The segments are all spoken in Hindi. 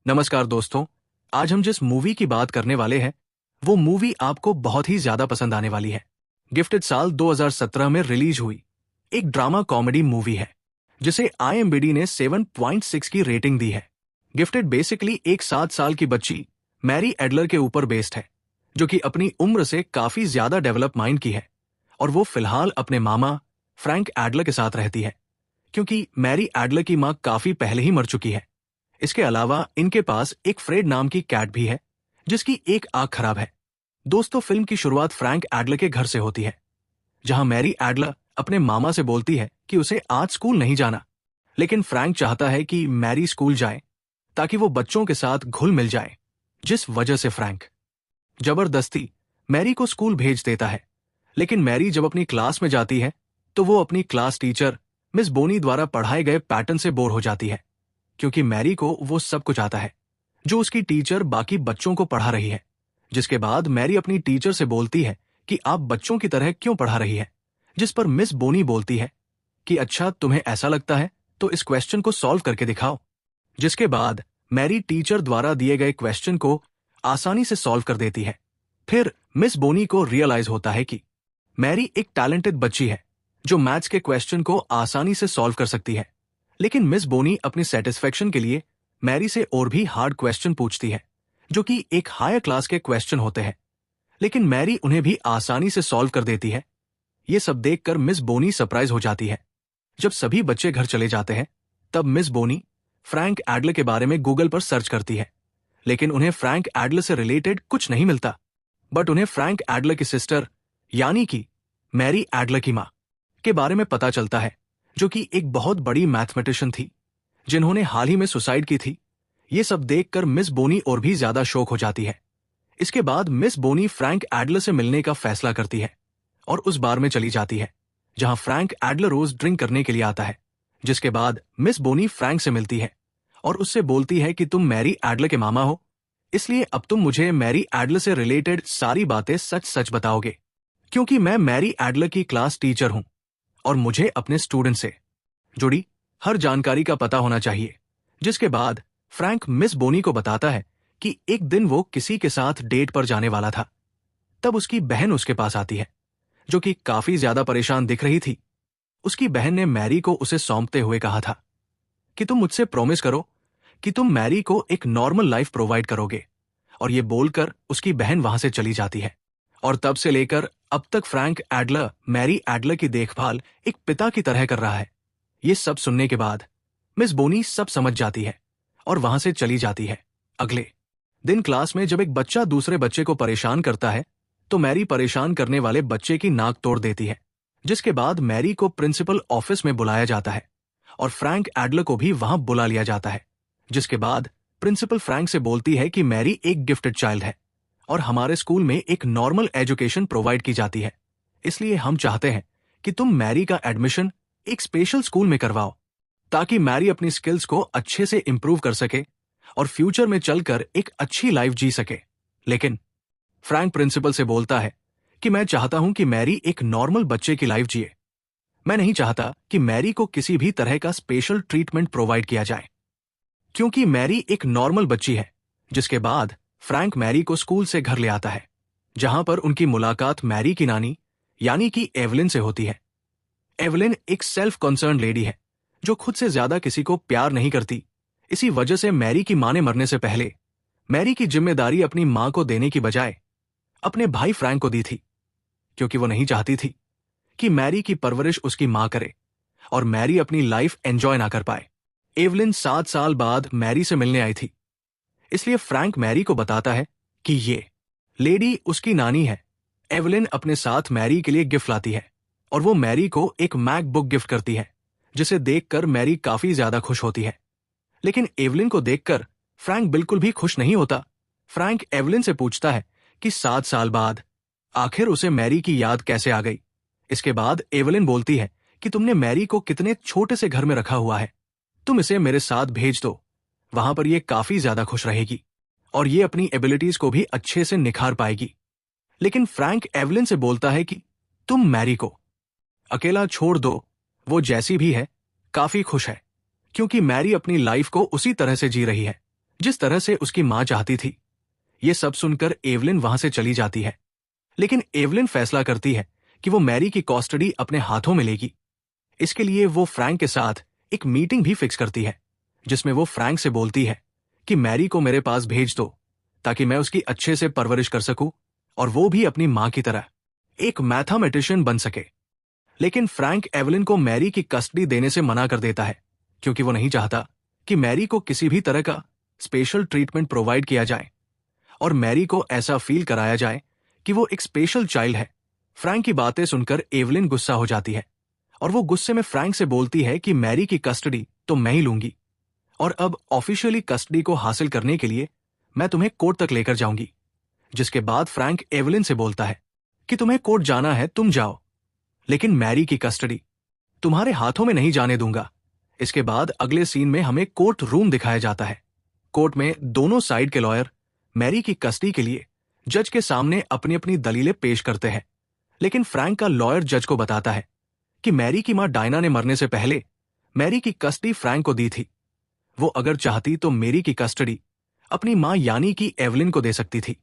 नमस्कार दोस्तों। आज हम जिस मूवी की बात करने वाले हैं वो मूवी आपको बहुत ही ज्यादा पसंद आने वाली है। गिफ्टेड साल 2017 में रिलीज हुई एक ड्रामा कॉमेडी मूवी है जिसे IMDb ने 7.6 की रेटिंग दी है। गिफ्टेड बेसिकली एक 7 साल की बच्ची मैरी एडलर के ऊपर बेस्ड है, जो कि अपनी उम्र से काफी ज्यादा डेवलप माइंड की है और वो फिलहाल अपने मामा फ्रैंक एडलर के साथ रहती है, क्योंकि मैरी एडलर की मां काफी पहले ही मर चुकी है। इसके अलावा इनके पास एक फ्रेड नाम की कैट भी है जिसकी एक आंख खराब है। दोस्तों, फिल्म की शुरुआत फ्रैंक एडलर के घर से होती है, जहां मैरी एडलर अपने मामा से बोलती है कि उसे आज स्कूल नहीं जाना, लेकिन फ्रैंक चाहता है कि मैरी स्कूल जाए ताकि वो बच्चों के साथ घुल मिल जाए, जिस वजह से फ्रैंक जबरदस्ती मैरी को स्कूल भेज देता है। लेकिन मैरी जब अपनी क्लास में जाती है तो वो अपनी क्लास टीचर मिस बोनी द्वारा पढ़ाए गए पैटर्न से बोर हो जाती है, क्योंकि मैरी को वो सब कुछ आता है जो उसकी टीचर बाकी बच्चों को पढ़ा रही है। जिसके बाद मैरी अपनी टीचर से बोलती है कि आप बच्चों की तरह क्यों पढ़ा रही है, जिस पर मिस बोनी बोलती है कि अच्छा, तुम्हें ऐसा लगता है तो इस क्वेश्चन को सॉल्व करके दिखाओ। जिसके बाद मैरी टीचर द्वारा दिए गए क्वेश्चन को आसानी से सॉल्व कर देती है। फिर मिस बोनी को रियलाइज होता है कि मैरी एक टैलेंटेड बच्ची है जो मैथ्स के क्वेश्चन को आसानी से सॉल्व कर सकती है। लेकिन मिस बोनी अपनी सेटिस्फेक्शन के लिए मैरी से और भी हार्ड क्वेश्चन पूछती है, जो कि एक हायर क्लास के क्वेश्चन होते हैं, लेकिन मैरी उन्हें भी आसानी से सॉल्व कर देती है। ये सब देखकर मिस बोनी सरप्राइज हो जाती है। जब सभी बच्चे घर चले जाते हैं तब मिस बोनी फ्रैंक एडलर के बारे में गूगल पर सर्च करती है, लेकिन उन्हें फ्रैंक एडलर से रिलेटेड कुछ नहीं मिलता। बट उन्हें फ्रैंक एडलर की सिस्टर यानी कि मैरी एडलर की मां के बारे में पता चलता है, जो कि एक बहुत बड़ी मैथमेटिशियन थी जिन्होंने हाल ही में सुसाइड की थी। ये सब देखकर मिस बोनी और भी ज्यादा शॉक हो जाती है। इसके बाद मिस बोनी फ्रैंक एडलर से मिलने का फैसला करती है और उस बार में चली जाती है जहां फ्रैंक एडलर रोज ड्रिंक करने के लिए आता है। जिसके बाद मिस बोनी फ्रैंक से मिलती है और उससे बोलती है कि तुम मैरी एडलर के मामा हो, इसलिए अब तुम मुझे मैरी एडलर से रिलेटेड सारी बातें सच सच बताओगे, क्योंकि मैं मैरी एडलर की क्लास टीचर हूं और मुझे अपने स्टूडेंट से जुड़ी हर जानकारी का पता होना चाहिए। जिसके बाद फ्रैंक मिस बोनी को बताता है कि एक दिन वो किसी के साथ डेट पर जाने वाला था। तब उसकी बहन उसके पास आती है, जो कि काफी ज्यादा परेशान दिख रही थी। उसकी बहन ने मैरी को उसे सौंपते हुए कहा था कि तुम मुझसे प्रॉमिस करो कि तुम मैरी को एक नॉर्मल लाइफ प्रोवाइड करोगे, और ये बोलकर उसकी बहन वहां से चली जाती है। और तब से लेकर अब तक फ्रैंक एडलर मैरी एडलर की देखभाल एक पिता की तरह कर रहा है। ये सब सुनने के बाद मिस बोनी सब समझ जाती है और वहां से चली जाती है। अगले दिन क्लास में जब एक बच्चा दूसरे बच्चे को परेशान करता है तो मैरी परेशान करने वाले बच्चे की नाक तोड़ देती है। जिसके बाद मैरी को प्रिंसिपल ऑफिस में बुलाया जाता है और फ्रैंक एडलर को भी वहां बुला लिया जाता है। जिसके बाद प्रिंसिपल फ्रैंक से बोलती है कि मैरी एक गिफ्टेड चाइल्ड है और हमारे स्कूल में एक नॉर्मल एजुकेशन प्रोवाइड की जाती है, इसलिए हम चाहते हैं कि तुम मैरी का एडमिशन एक स्पेशल स्कूल में करवाओ ताकि मैरी अपनी स्किल्स को अच्छे से इंप्रूव कर सके और फ्यूचर में चलकर एक अच्छी लाइफ जी सके। लेकिन फ्रैंक प्रिंसिपल से बोलता है कि मैं चाहता हूं कि मैरी एक नॉर्मल बच्चे की लाइफ जिए। मैं नहीं चाहता कि मैरी को किसी भी तरह का स्पेशल ट्रीटमेंट प्रोवाइड किया जाए, क्योंकि मैरी एक नॉर्मल बच्ची है। जिसके बाद फ्रैंक मैरी को स्कूल से घर ले आता है, जहां पर उनकी मुलाकात मैरी की नानी यानी कि एवलिन से होती है। एवलिन एक सेल्फ कंसर्न लेडी है जो खुद से ज्यादा किसी को प्यार नहीं करती। इसी वजह से मैरी की मां ने मरने से पहले मैरी की जिम्मेदारी अपनी मां को देने की बजाय अपने भाई फ्रैंक को दी थी, क्योंकि वो नहीं चाहती थी कि मैरी की परवरिश उसकी मां करे और मैरी अपनी लाइफ एंजॉय ना कर पाए। एवलिन 7 साल बाद मैरी से मिलने आई थी, इसलिए फ्रैंक मैरी को बताता है कि ये लेडी उसकी नानी है। एवलिन अपने साथ मैरी के लिए गिफ्ट लाती है और वो मैरी को एक मैकबुक गिफ्ट करती है, जिसे देखकर मैरी काफी ज्यादा खुश होती है। लेकिन एवलिन को देखकर फ्रैंक बिल्कुल भी खुश नहीं होता। फ्रैंक एवलिन से पूछता है कि 7 साल बाद आखिर उसे मैरी की याद कैसे आ गई। इसके बाद एवलिन बोलती है कि तुमने मैरी को कितने छोटे से घर में रखा हुआ है, तुम इसे मेरे साथ भेज दो, वहां पर ये काफी ज्यादा खुश रहेगी और ये अपनी एबिलिटीज को भी अच्छे से निखार पाएगी। लेकिन फ्रैंक एवलिन से बोलता है कि तुम मैरी को अकेला छोड़ दो, वो जैसी भी है काफी खुश है, क्योंकि मैरी अपनी लाइफ को उसी तरह से जी रही है जिस तरह से उसकी मां चाहती थी। ये सब सुनकर एवलिन वहां से चली जाती है, लेकिन एवलिन फैसला करती है कि वो मैरी की कस्टडी अपने हाथों में लेगी। इसके लिए वो फ्रैंक के साथ एक मीटिंग भी फिक्स करती है, जिसमें वो फ्रैंक से बोलती है कि मैरी को मेरे पास भेज दो ताकि मैं उसकी अच्छे से परवरिश कर सकूं और वो भी अपनी मां की तरह एक मैथमेटिशियन बन सके। लेकिन फ्रैंक एवलिन को मैरी की कस्टडी देने से मना कर देता है, क्योंकि वो नहीं चाहता कि मैरी को किसी भी तरह का स्पेशल ट्रीटमेंट प्रोवाइड किया जाए और मैरी को ऐसा फील कराया जाए कि वो एक स्पेशल चाइल्ड है। फ्रैंक की बातें सुनकर एवलिन गुस्सा हो जाती है और वो गुस्से में फ्रैंक से बोलती है कि मैरी की कस्टडी तो मैं ही लूंगी और अब ऑफिशियली कस्टडी को हासिल करने के लिए मैं तुम्हें कोर्ट तक लेकर जाऊंगी। जिसके बाद फ्रैंक एवलिन से बोलता है कि तुम्हें कोर्ट जाना है, तुम जाओ, लेकिन मैरी की कस्टडी तुम्हारे हाथों में नहीं जाने दूंगा। इसके बाद अगले सीन में हमें कोर्ट रूम दिखाया जाता है। कोर्ट में दोनों साइड के लॉयर मैरी की कस्टडी के लिए जज के सामने अपनी अपनी दलीलें पेश करते हैं, लेकिन फ्रैंक का लॉयर जज को बताता है कि मैरी की मां डायना ने मरने से पहले मैरी की कस्टडी फ्रैंक को दी थी। वो अगर चाहती तो मैरी की कस्टडी अपनी मां यानी कि एवलिन को दे सकती थी,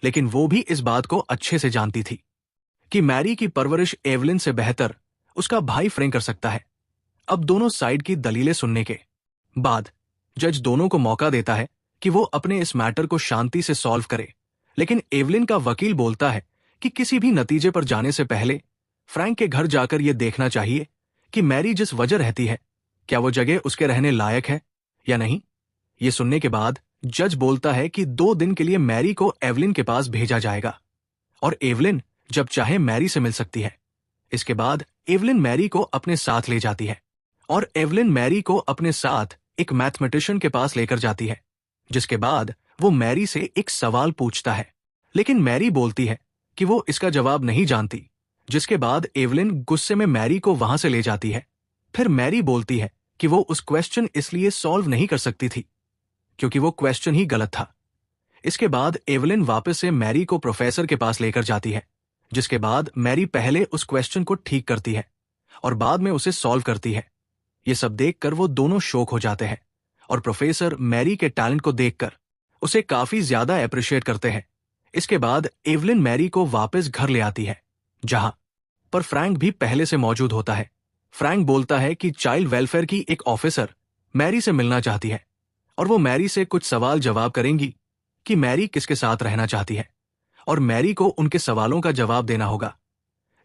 लेकिन वो भी इस बात को अच्छे से जानती थी कि मैरी की परवरिश एवलिन से बेहतर उसका भाई फ्रैंक कर सकता है। अब दोनों साइड की दलीलें सुनने के बाद जज दोनों को मौका देता है कि वो अपने इस मैटर को शांति से सॉल्व करे, लेकिन एवलिन का वकील बोलता है कि किसी भी नतीजे पर जाने से पहले फ्रैंक के घर जाकर यह देखना चाहिए कि मैरी जिस वजह रहती है क्या वो जगह उसके रहने लायक है या नहीं। ये सुनने के बाद जज बोलता है कि 2 दिन के लिए मैरी को एवलिन के पास भेजा जाएगा और एवलिन जब चाहे मैरी से मिल सकती है। इसके बाद एवलिन मैरी को अपने साथ ले जाती है और एवलिन मैरी को अपने साथ एक मैथमेटिशियन के पास लेकर जाती है, जिसके बाद वो मैरी से एक सवाल पूछता है, लेकिन मैरी बोलती है कि वो इसका जवाब नहीं जानती। जिसके बाद एवलिन गुस्से में मैरी को वहां से ले जाती है। फिर मैरी बोलती है कि वो उस क्वेश्चन इसलिए सॉल्व नहीं कर सकती थी क्योंकि वो क्वेश्चन ही गलत था। इसके बाद एवलिन वापस से मैरी को प्रोफेसर के पास लेकर जाती है, जिसके बाद मैरी पहले उस क्वेश्चन को ठीक करती है और बाद में उसे सॉल्व करती है। ये सब देखकर वो दोनों शॉक हो जाते हैं और प्रोफेसर मैरी के टैलेंट को देखकर उसे काफी ज्यादा अप्रिशिएट करते हैं। इसके बाद एवलिन मैरी को वापस घर ले आती है, जहां पर फ्रैंक भी पहले से मौजूद होता है। फ्रैंक बोलता है कि चाइल्ड वेलफेयर की एक ऑफिसर मैरी से मिलना चाहती है और वो मैरी से कुछ सवाल जवाब करेंगी कि मैरी किसके साथ रहना चाहती है और मैरी को उनके सवालों का जवाब देना होगा।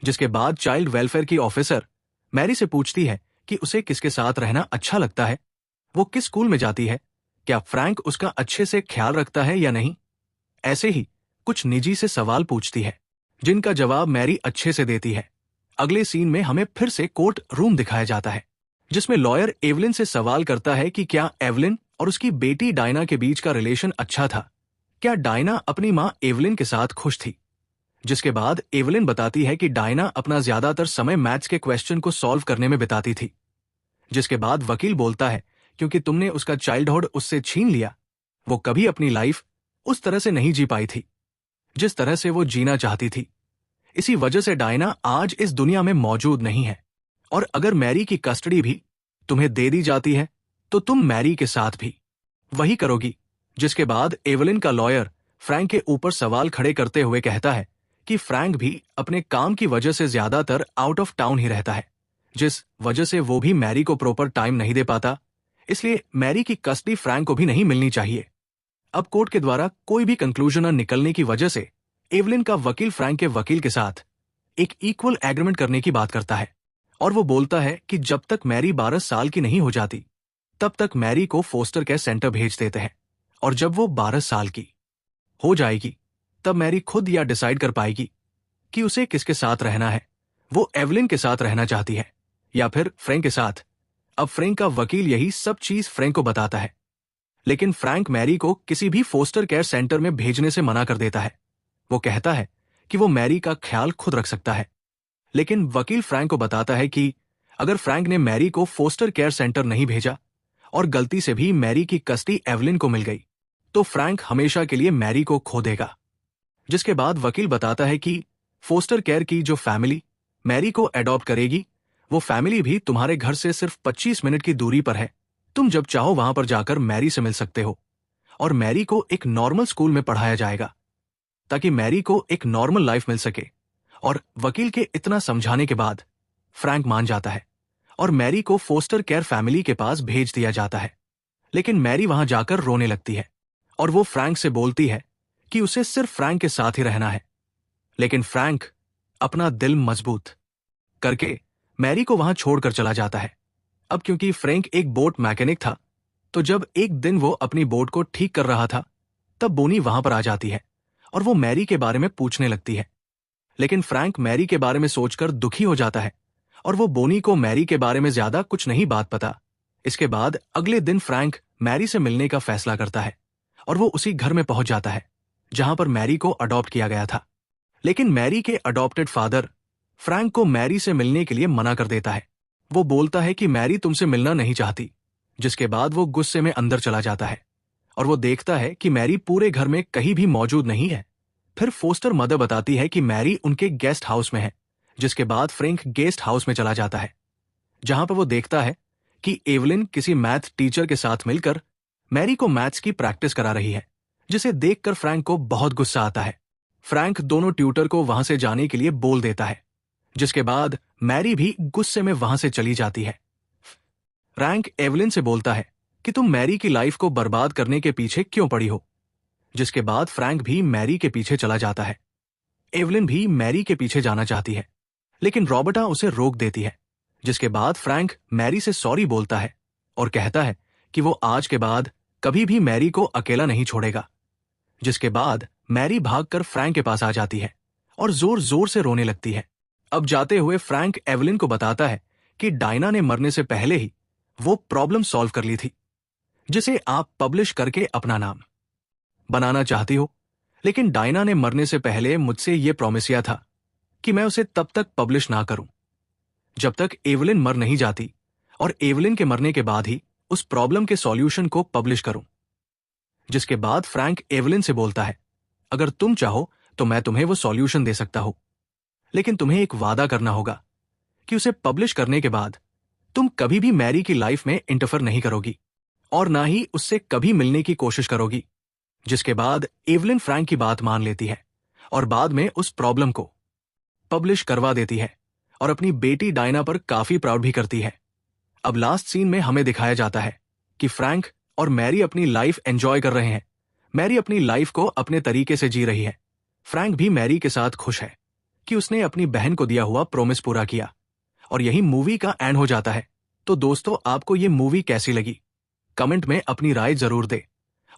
जिसके बाद चाइल्ड वेलफेयर की ऑफिसर मैरी से पूछती है कि उसे किसके साथ रहना अच्छा लगता है, वो किस स्कूल में जाती है, क्या फ्रैंक उसका अच्छे से ख्याल रखता है या नहीं। ऐसे ही कुछ निजी से सवाल पूछती है, जिनका जवाब मैरी अच्छे से देती है। अगले सीन में हमें फिर से कोर्ट रूम दिखाया जाता है, जिसमें लॉयर एवलिन से सवाल करता है कि क्या एवलिन और उसकी बेटी डायना के बीच का रिलेशन अच्छा था, क्या डायना अपनी मां एवलिन के साथ खुश थी। जिसके बाद एवलिन बताती है कि डायना अपना ज्यादातर समय मैथ्स के क्वेश्चन को सॉल्व करने में बिताती थी। जिसके बाद वकील बोलता है क्योंकि तुमने उसका चाइल्डहुड उससे छीन लिया, वो कभी अपनी लाइफ उस तरह से नहीं जी पाई थी जिस तरह से वो जीना चाहती थी। इसी वजह से डायना आज इस दुनिया में मौजूद नहीं है और अगर मैरी की कस्टडी भी तुम्हें दे दी जाती है तो तुम मैरी के साथ भी वही करोगी। जिसके बाद एवलिन का लॉयर फ्रैंक के ऊपर सवाल खड़े करते हुए कहता है कि फ्रैंक भी अपने काम की वजह से ज्यादातर आउट ऑफ टाउन ही रहता है, जिस वजह से वो भी मैरी को प्रॉपर टाइम नहीं दे पाता, इसलिए मैरी की कस्टडी फ्रैंक को भी नहीं मिलनी चाहिए। अब कोर्ट के द्वारा कोई भी कंक्लूजन न निकलने की वजह से एवलिन का वकील फ्रैंक के वकील के साथ एक इक्वल एग्रीमेंट करने की बात करता है और वो बोलता है कि जब तक मैरी 12 साल की नहीं हो जाती तब तक मैरी को फोस्टर केयर सेंटर भेज देते हैं और जब वो 12 साल की हो जाएगी तब मैरी खुद या डिसाइड कर पाएगी कि उसे किसके साथ रहना है। वो एवलिन के साथ रहना चाहती है या फिर फ्रैंक के साथ। अब फ्रैंक का वकील यही सब चीज फ्रैंक को बताता है, लेकिन फ्रैंक मैरी को किसी भी फोस्टर केयर सेंटर में भेजने से मना कर देता है। वो कहता है कि वो मैरी का ख्याल खुद रख सकता है, लेकिन वकील फ्रैंक को बताता है कि अगर फ्रैंक ने मैरी को फोस्टर केयर सेंटर नहीं भेजा और गलती से भी मैरी की कस्टडी एवलिन को मिल गई तो फ्रैंक हमेशा के लिए मैरी को खो देगा। जिसके बाद वकील बताता है कि फोस्टर केयर की जो फैमिली मैरी को अडॉप्ट करेगी वो फैमिली भी तुम्हारे घर से सिर्फ 25 मिनट की दूरी पर है। तुम जब चाहो वहां पर जाकर मैरी से मिल सकते हो। और मैरी को एक नॉर्मल स्कूल में पढ़ाया जाएगा ताकि मैरी को एक नॉर्मल लाइफ मिल सके। और वकील के इतना समझाने के बाद फ्रैंक मान जाता है और मैरी को फोस्टर केयर फैमिली के पास भेज दिया जाता है। लेकिन मैरी वहां जाकर रोने लगती है और वो फ्रैंक से बोलती है कि उसे सिर्फ फ्रैंक के साथ ही रहना है। लेकिन फ्रैंक अपना दिल मजबूत करके मैरी को वहां छोड़कर चला जाता है। अब क्योंकि फ्रैंक एक बोट मैकेनिक था, तो जब एक दिन वो अपनी बोट को ठीक कर रहा था, तब बोनी वहां पर आ जाती है और वो मैरी के बारे में पूछने लगती है। लेकिन फ्रैंक मैरी के बारे में सोचकर दुखी हो जाता है और वो बोनी को मैरी के बारे में ज्यादा कुछ नहीं बात पता। इसके बाद अगले दिन फ्रैंक मैरी से मिलने का फैसला करता है और वो उसी घर में पहुंच जाता है जहां पर मैरी को अडॉप्ट किया गया था। लेकिन मैरी के अडॉप्टेड फादर फ्रैंक को मैरी से मिलने के लिए मना कर देता है। वो बोलता है कि मैरी तुमसे मिलना नहीं चाहती, जिसके बाद वो गुस्से में अंदर चला जाता है और वो देखता है कि मैरी पूरे घर में कहीं भी मौजूद नहीं है। फिर फोस्टर मदर बताती है कि मैरी उनके गेस्ट हाउस में है, जिसके बाद फ्रैंक गेस्ट हाउस में चला जाता है जहां पर वो देखता है कि एवलिन किसी मैथ टीचर के साथ मिलकर मैरी को मैथ्स की प्रैक्टिस करा रही है, जिसे देखकर फ्रैंक को बहुत गुस्सा आता है। फ्रैंक दोनों ट्यूटर को वहां से जाने के लिए बोल देता है, जिसके बाद मैरी भी गुस्से में वहां से चली जाती है। फ्रैंक एवलिन से बोलता है कि तुम मैरी की लाइफ को बर्बाद करने के पीछे क्यों पड़ी हो, जिसके बाद फ्रैंक भी मैरी के पीछे चला जाता है। एवलिन भी मैरी के पीछे जाना चाहती है, लेकिन रॉबर्टा उसे रोक देती है, जिसके बाद फ्रैंक मैरी से सॉरी बोलता है और कहता है कि वो आज के बाद कभी भी मैरी को अकेला नहीं छोड़ेगा। जिसके बाद मैरी भागकर फ्रैंक के पास आ जाती है और जोर जोर से रोने लगती है। अब जाते हुए फ्रैंक एवलिन को बताता है कि डायना ने मरने से पहले ही वो प्रॉब्लम सॉल्व कर ली थी, जिसे आप पब्लिश करके अपना नाम बनाना चाहती हो। लेकिन डायना ने मरने से पहले मुझसे ये प्रॉमिस किया था कि मैं उसे तब तक पब्लिश ना करूं जब तक एवलिन मर नहीं जाती, और एवलिन के मरने के बाद ही उस प्रॉब्लम के सॉल्यूशन को पब्लिश करूं। जिसके बाद फ्रैंक एवलिन से बोलता है, अगर तुम चाहो तो मैं तुम्हें वो सॉल्यूशन दे सकता हूं, लेकिन तुम्हें एक वादा करना होगा कि उसे पब्लिश करने के बाद तुम कभी भी मैरी की लाइफ में इंटरफेयर नहीं करोगी और ना ही उससे कभी मिलने की कोशिश करोगी। जिसके बाद एवलिन फ्रैंक की बात मान लेती है और बाद में उस प्रॉब्लम को पब्लिश करवा देती है और अपनी बेटी डायना पर काफी प्राउड भी करती है। अब लास्ट सीन में हमें दिखाया जाता है कि फ्रैंक और मैरी अपनी लाइफ एंजॉय कर रहे हैं। मैरी अपनी लाइफ को अपने तरीके से जी रही है। फ्रैंक भी मैरी के साथ खुश है कि उसने अपनी बहन को दिया हुआ प्रॉमिस पूरा किया। और यही मूवी का एंड हो जाता है। तो दोस्तों, आपको ये मूवी कैसी लगी? कमेंट में अपनी राय जरूर दे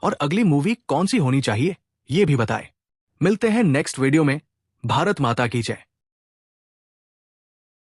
और अगली मूवी कौन सी होनी चाहिए ये भी बताएं। मिलते हैं नेक्स्ट वीडियो में। भारत माता की जय।